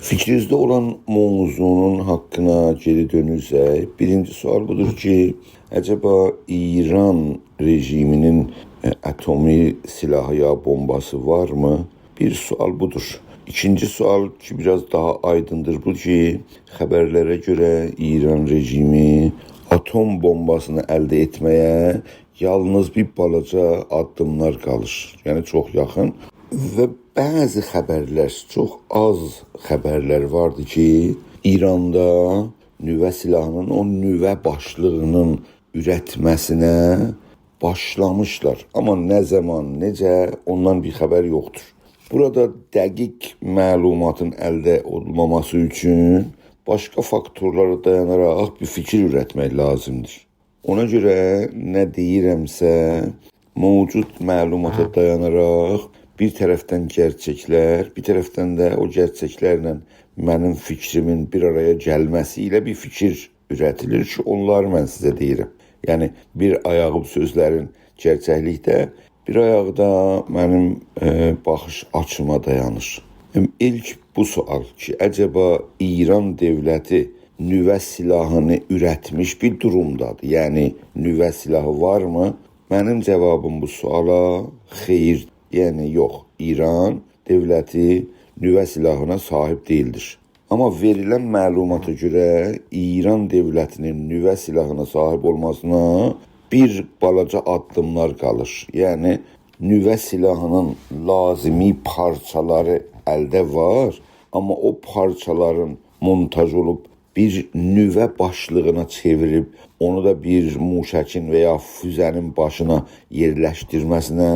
Fikrinizdə olan mövzunun haqqına geri dönürsək, birinci sual budur ki, acaba İran rejiminin atomi silahı ya bombası varmı? Bir sual budur. İkinci sual ki biraz daha aydındır bu ki, xəbərlərə görə İran rejimi atom bombasını əldə etməyə yalnız bir balaca addımlar qalır. Yəni çox yaxın. Və bəzi xəbərlər, çox az xəbərlər vardı ki, İranda nüvə silahının, o nüvə başlığının ürətməsinə başlamışlar. Amma nə zaman, necə, ondan bir xəbər yoxdur. Burada dəqiq məlumatın əldə olmaması üçün başqa faktorlara dayanaraq bir fikir ürətmək lazımdır. Ona görə nə deyirəmsə, mövcud məlumata dayanaraq bir tərəfdən gerçəklər, bir tərəfdən də o gerçəklərlə mənim fikrimin bir araya gəlməsi ilə bir fikir ürətilir ki, onları mən sizə deyirəm. Yəni, bir ayağı bu sözlərin gerçəklikdə, bir ayağı da mənim baxış açıma dayanır. İlk bu sual ki, acaba İran dövləti nüvə silahını ürətmiş bir durumdadır. Yəni, nüvə silahı varmı? Mənim cavabım bu suala xeyir. Yəni, yox, İran dövləti nüvə silahına sahib deyildir. Amma verilən məlumata görə İran dövlətinin nüvə silahına sahib olmasına bir balaca addımlar qalır. Yəni, nüvə silahının lazımi parçaları əldə var, amma o parçaların montaj olub bir nüvə başlığına çevirib, onu da bir muşəkin və ya füzənin başına yerləşdirməsinə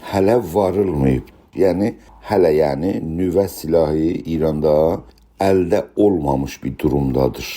hələ varılmayıb. Yəni, nüvə silahı İranda əldə olmamış bir durumdadır.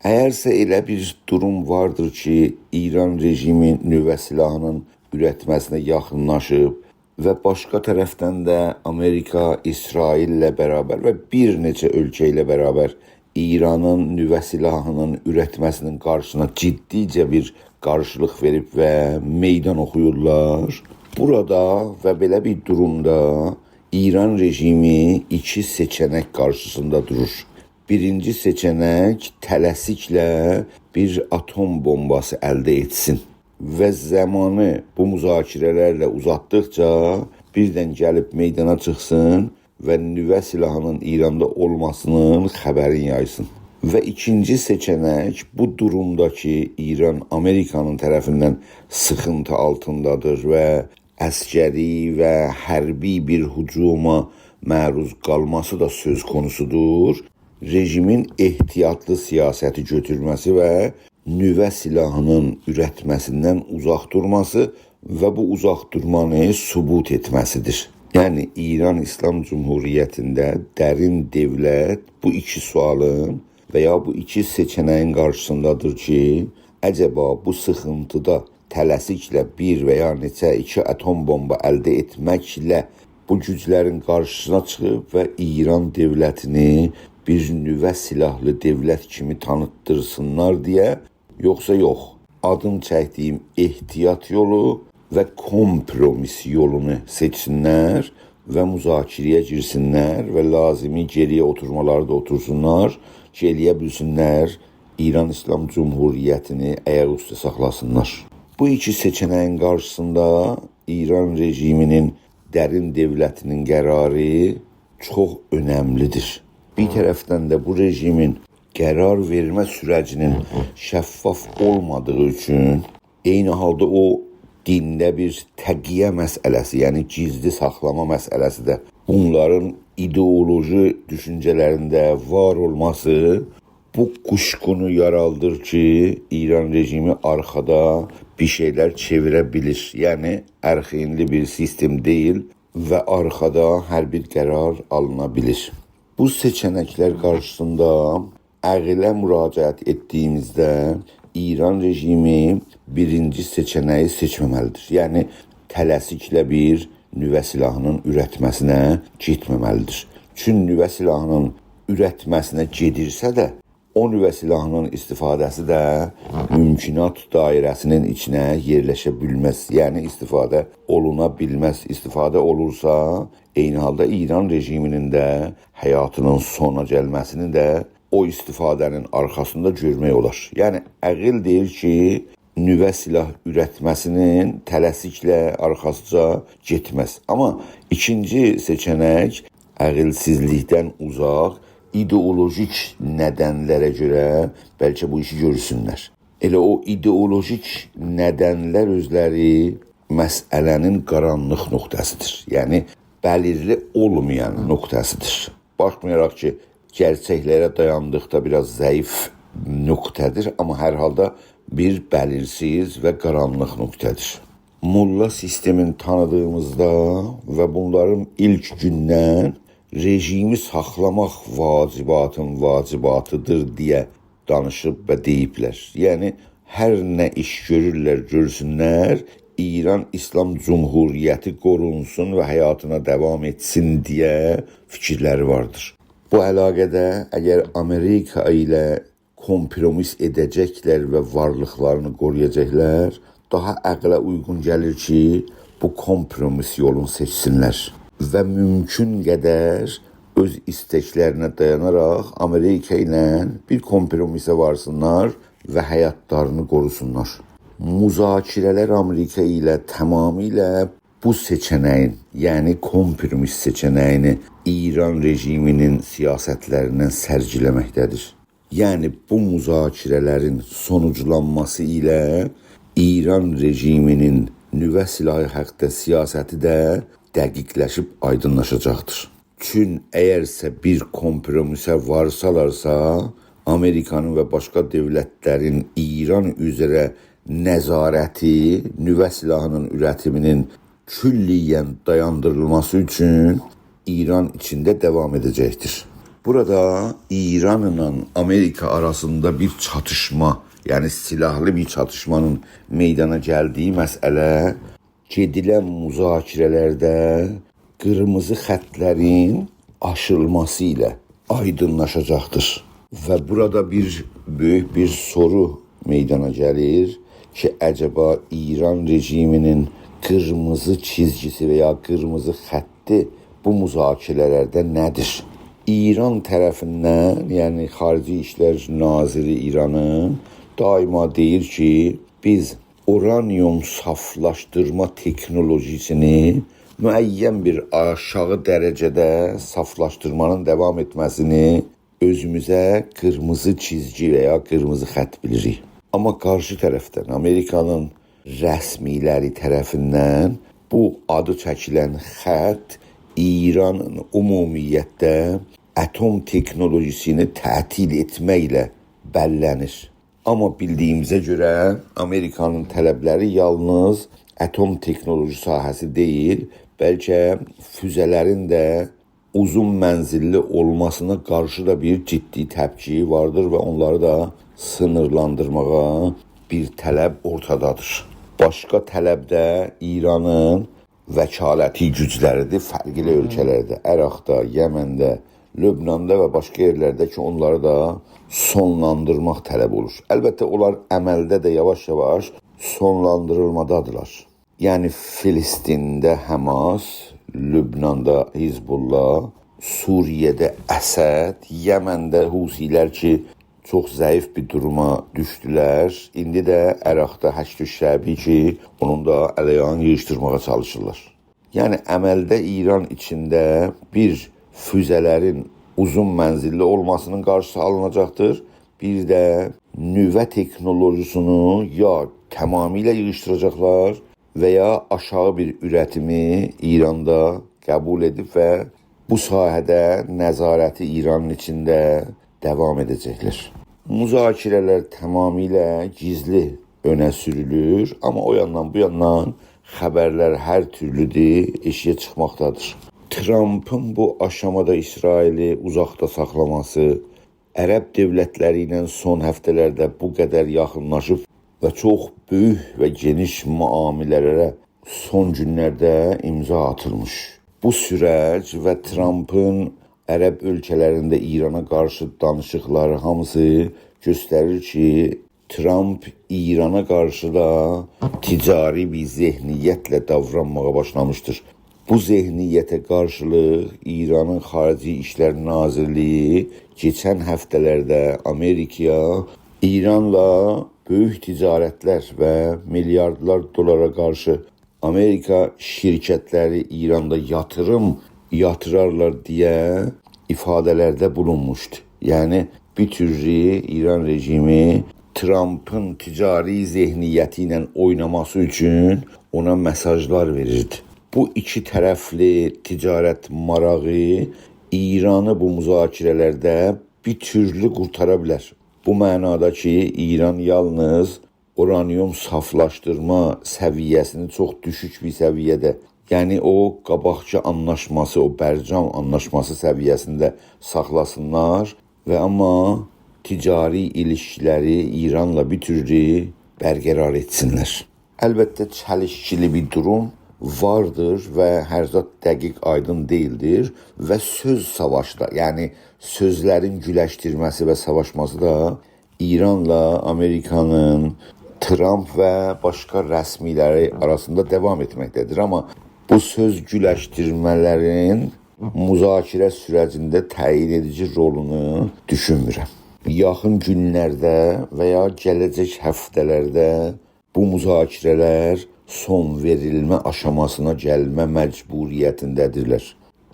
Əgərsə elə bir durum vardır ki, İran rejimi nüvə silahının ürətməsinə yaxınlaşıb və başqa tərəfdən də Amerika, İsraillə bərabər və bir neçə ölkə ilə bərabər İranın nüvə silahının ürətməsinin qarşısına ciddicə bir qarşılıq verib və meydan oxuyurlar. Burada və belə bir durumda İran rejimi iki seçənək qarşısında durur. Birinci seçənək tələsiklə bir atom bombası əldə etsin və zamanı bu müzakirələrlə uzatdıqca birdən gəlib meydana çıxsın və nüvə silahının İranda olmasının xəbərini yaysın. Və ikinci seçənək bu durumdakı İran Amerikanın tərəfindən sıxıntı altındadır və əskəri və hərbi bir hücuma məruz qalması da söz konusudur. Rejimin ehtiyatlı siyasəti götürməsi və nüvə silahının ürətməsindən uzaq durması və bu uzaq durmanı sübut etməsidir. Yəni, İran İslam Cumhuriyyətində dərin dövlət bu iki sualın və ya bu iki seçənəyin qarşısındadır ki, əcəba bu sıxıntıda tələsiklə bir və ya neçə iki atom bomba əldə etməklə bu güclərin qarşısına çıxıb və İran dövlətini bir nüvə silahlı dövlət kimi tanıtdırsınlar deyə, yoxsa yox, adım çəkdiyim ehtiyat yolu və kompromis yolunu seçsinlər və müzakirəyə girsinlər və lazımi geriyə oturmalarda otursunlar ki, eləyə bilsinlər İran İslam Cumhuriyyətini ayaq üstə saxlasınlar. Bu iki seçənəyin qarşısında İran rejiminin dərin dövlətinin qərarı çox önəmlidir. Bir tərəfdən də bu rejimin qərar vermə sürəcinin şəffaf olmadığı üçün eyni halda o dində bir təqiyyə məsələsi, yəni gizli saxlama məsələsi də bunların ideoloji düşüncələrində var olması bu quşqunu yaraldır ki, İran rejimi arxada bir şeylər çevirə bilir. Yəni, ərxinli bir sistem deyil və arxada hər bir qərar alına bilir. Bu seçənəklər qarşısında əqlə müraciət etdiyimizdə İran rejimi birinci seçənəyi seçməməlidir. Yəni, tələsiklə bir nüvə silahının ürətməsinə getməməlidir. Çünki nüvə silahının ürətməsinə gedirsə də, o nüvə silahının istifadəsi də mümkünat dairəsinin içinə yerləşə bilməz. Yəni istifadə oluna bilməz. İstifadə olursa, eyni halda İran rejiminin də həyatının sona gəlməsini də o istifadənin arxasında görmək olar. Yəni əqil deyir ki, nüvə silah ürətməsinin tələsiklə arxasıca getməz. Amma ikinci seçənək əqilsizlikdən uzaq, ideolojik nədənlərə görə bəlkə bu işi görsünlər. Elə o ideolojik nədənlər özləri məsələnin qaranlıq nöqtəsidir. Yəni bəlirli olmayan nöqtəsidir. Baxmayaraq ki, gerçəklərə dayandıqda biraz zəif nöqtədir, amma hər halda bir bəlirsiz və qaranlıq nöqtədir. Molla sistemin tanıdığımızda və bunların ilk gündən rejimi saxlamaq vacibatıdır deyə danışıb və deyiblər. Yəni, hər nə iş görürlər, görsünlər, İran İslam Cumhuriyyəti qorunsun və həyatına davam etsin deyə fikirləri vardır. Bu əlaqədə əgər Amerika ilə kompromis edəcəklər və varlıqlarını qoruyacaqlar, daha əqlə uyğun gəlir ki, bu kompromis yolunu seçsinlər və mümkün qədər öz istəklərinə dayanaraq Amerika ilə bir kompromisə varsınlar və həyatlarını qorusunlar. Müzakirələr Amerika ilə tamamilə bu seçənəyin, yəni kompromis seçənəyini İran rejiminin siyasətlərindən sərgiləməkdədir. Yəni bu müzakirələrin sonuclanması ilə İran rejiminin nüvə silahı haqqında siyasəti də dəqiqləşib aydınlaşacaqdır. Çün əgərsə bir kompromisə varsalarsa, Amerikanın və başqa dövlətlərin İran üzrə nəzarəti nüvə silahının üretiminin külliyen dayandırılması üçün İran içində devam edəcəkdir. Burada İranla Amerika arasında bir çatışma, yani silahlı bir çatışmanın meydana gəldiyi məsələ gedilən müzakirələrdə qırmızı xətlərin aşılması ilə aydınlaşacaqdır. Və burada böyük bir soru meydana gəlir ki, acaba İran rejiminin qırmızı çizgisi veya qırmızı xətti bu müzakirələrdə nədir? İran tərəfindən, yəni Xarici İşlər Naziri İranı daima deyir ki, biz uranyum saflaşdırma teknolojisini müəyyən bir aşağı dərəcədə saflaşdırmanın devam etməsini özümüzə qırmızı çizgi veya qırmızı xətt bilirik. Amma qarşı tərəfdən Amerikanın rəsmiləri tərəfindən bu adı çəkilən xətt İranın ümumiyyətlə atom teknolojisini tətil etməklə bəllənir. Amma bildiyimizə görə Amerikanın tələbləri yalnız atom teknoloji sahəsi deyil, bəlkə füzələrin də uzun mənzilli olmasına qarşı da bir ciddi təpki vardır və onları da sınırlandırmağa bir tələb ortadadır. Başqa tələb də İranın vəkaləti gücləridir, fərqli ölkələrdə, Əraqda, Yəməndə, Lübnanda və başqa yerlərdə ki, onları da sonlandırmaq tələb olur. Əlbəttə, onlar əməldə də yavaş-yavaş sonlandırılmadadırlar. Yəni, Filistində Həmas, Lübnanda Hizbullah, Suriyədə Əsəd, Yəməndə Husilər ki, çox zəif bir duruma düşdülər. İndi də Əraqda Həşd-ü Şəbi ki, onun da əleyhini yığışdırmağa çalışırlar. Yəni, əməldə İran içində bir füzələrin uzun mənzilli olmasının qarşısı alınacaqdır. Bir də nüvə teknolojisini ya tamamilə yığışdıracaqlar və ya aşağı bir ürətimi İranda qəbul edib və bu sahədə nəzarəti İranın içində devam edəcəklər. Müzakirələr tamamilə gizli önə sürülür, amma o yandan bu yandan xəbərlər hər türlüdür, eşiyə çıxmaqdadır. Trump'ın bu aşamada İsraili uzaqda saxlaması, Ərəb dövlətləri ilə son həftələrdə bu qədər yaxınlaşıb və çox böyük və geniş müamilələrə son günlərdə imza atılmış. Bu sürəc və Trump'ın Ərəb ölkələrində İrana qarşı danışıqları hamısı göstərir ki, Trump İrana qarşı da ticari bir zehniyyətlə davranmağa başlamışdır. Bu zehniyyətə qarşılıq İranın Xarici İşlər Nazirliyi keçən həftələrdə Amerikaya İranla böyük ticarətlər və milyardlar dolara qarşı Amerika şirkətləri İranda yatırarlar deyə ifadələrdə bulunmuşdu. Yəni bir türlü İran rejimi Trump'ın ticari zehniyyəti ilə oynaması üçün ona mesajlar verirdi. Bu iki tərəfli ticarət marağı İranı bu müzakirələrdə bir türlü qurtara bilər. Bu mənada ki, İran yalnız uranyum saflaşdırma səviyyəsini çox düşük bir səviyyədə, yəni o qabaqçı anlaşması, o Bərcam anlaşması səviyyəsində saxlasınlar və amma ticari ilişkiləri İranla bir türlü bərqərar etsinlər. Əlbəttə çəlişkili bir durum vardır və hər zat dəqiq aydın deyildir və söz savaşda, yəni sözlərin güləşdirməsi və savaşması da İranla Amerikanın, Trump və başqa rəsmiləri arasında davam etməkdədir. Amma bu söz güləşdirmələrin müzakirə sürəcində təyin edici rolunu düşünmürəm. Yaxın günlərdə və ya gələcək həftələrdə bu müzakirələr son verilmə aşamasına gəlmə məcburiyyətindədirlər.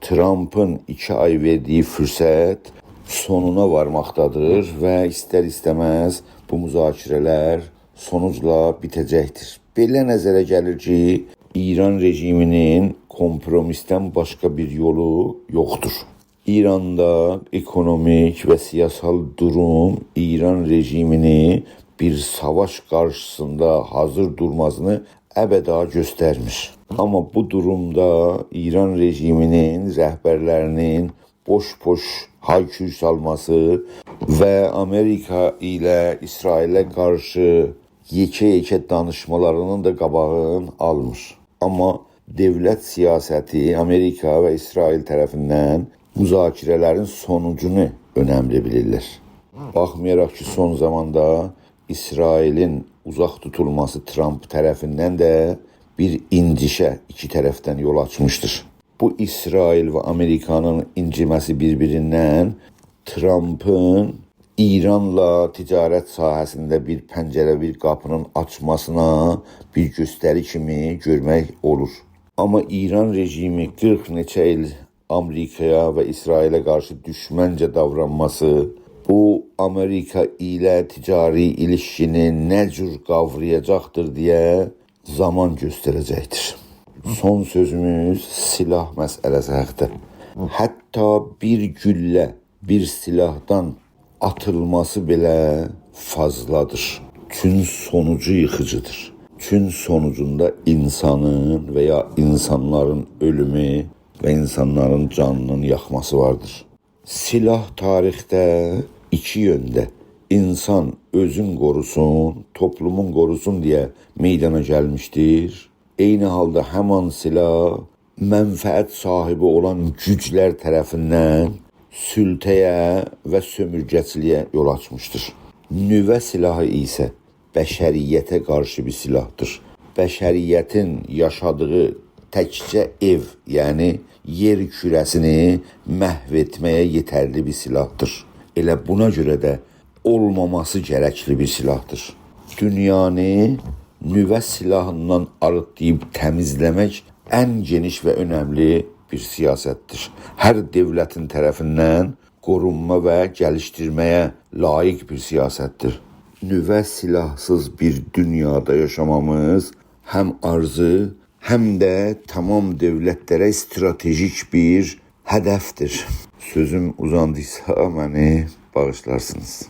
Trump'ın 2 ay verdiyi fürsət sonuna varmaqdadır və istər-istəməz bu müzakirələr sonucla bitəcəkdir. Belə nəzərə gəlir ki, İran rejiminin kompromisdən başqa bir yolu yoxdur. İranda ekonomik və siyasal durum İran rejimini bir savaş qarşısında hazır durmasını əbəda göstərmiş. Amma bu durumda İran rejiminin rəhbərlərinin boş-boş hayküy salması və Amerika ilə İsrailə qarşı yekə-yekə danışmalarının da qabağını almış. Amma dövlət siyasəti Amerika və İsrail tərəfindən müzakirələrin sonucunu önəmli bilirlər. Baxmayaraq ki, son zamanda İsrailin uzaq tutulması Trump tərəfindən də bir incişə iki tərəfdən yol açmışdır. Bu İsrail və Amerikanın inciməsi bir-birindən Trump'ın İranla ticarət sahəsində bir pəncərə, bir qapının açmasına bir göstəri kimi görmək olur. Amma İran rejimi 40 neçə il Amerikaya və İsrailə qarşı düşməncə davranması, bu Amerika ilə ticari ilişkini nə cür qavrayacaqdır deyə zaman göstərəcəkdir. Son sözümüz silah məsələsi haqda. Hətta bir güllə, bir silahdan atılması belə fazladır. Tün sonucu yıxıcıdır. Tün sonucunda insanın və ya insanların ölümü və insanların canının yaxması vardır. Silah tarixdə iki yöndə, insan özün qorusun, toplumun qorusun deyə meydana gəlmişdir. Eyni halda həman silah mənfəət sahibi olan güclər tərəfindən sültəyə və sömürgəçiliyə yol açmışdır. Nüvə silahı isə bəşəriyyətə qarşı bir silahdır. Bəşəriyyətin yaşadığı təkcə ev, yəni yer kürəsini məhv etməyə yetərli bir silahdır. Elə buna görə də olmaması gərəkli bir silahdır. Dünyanı nüvə silahından arıtlayıb təmizləmək ən geniş və önəmli bir siyasətdir. Hər dövlətin tərəfindən qorunma və gəlişdirməyə layiq bir siyasətdir. Nüvə silahsız bir dünyada yaşamamız həm arzu, həm də tamam dövlətlərə stratejik bir hədəfdir. Sözüm uzandıysa məni bağışlarsınız.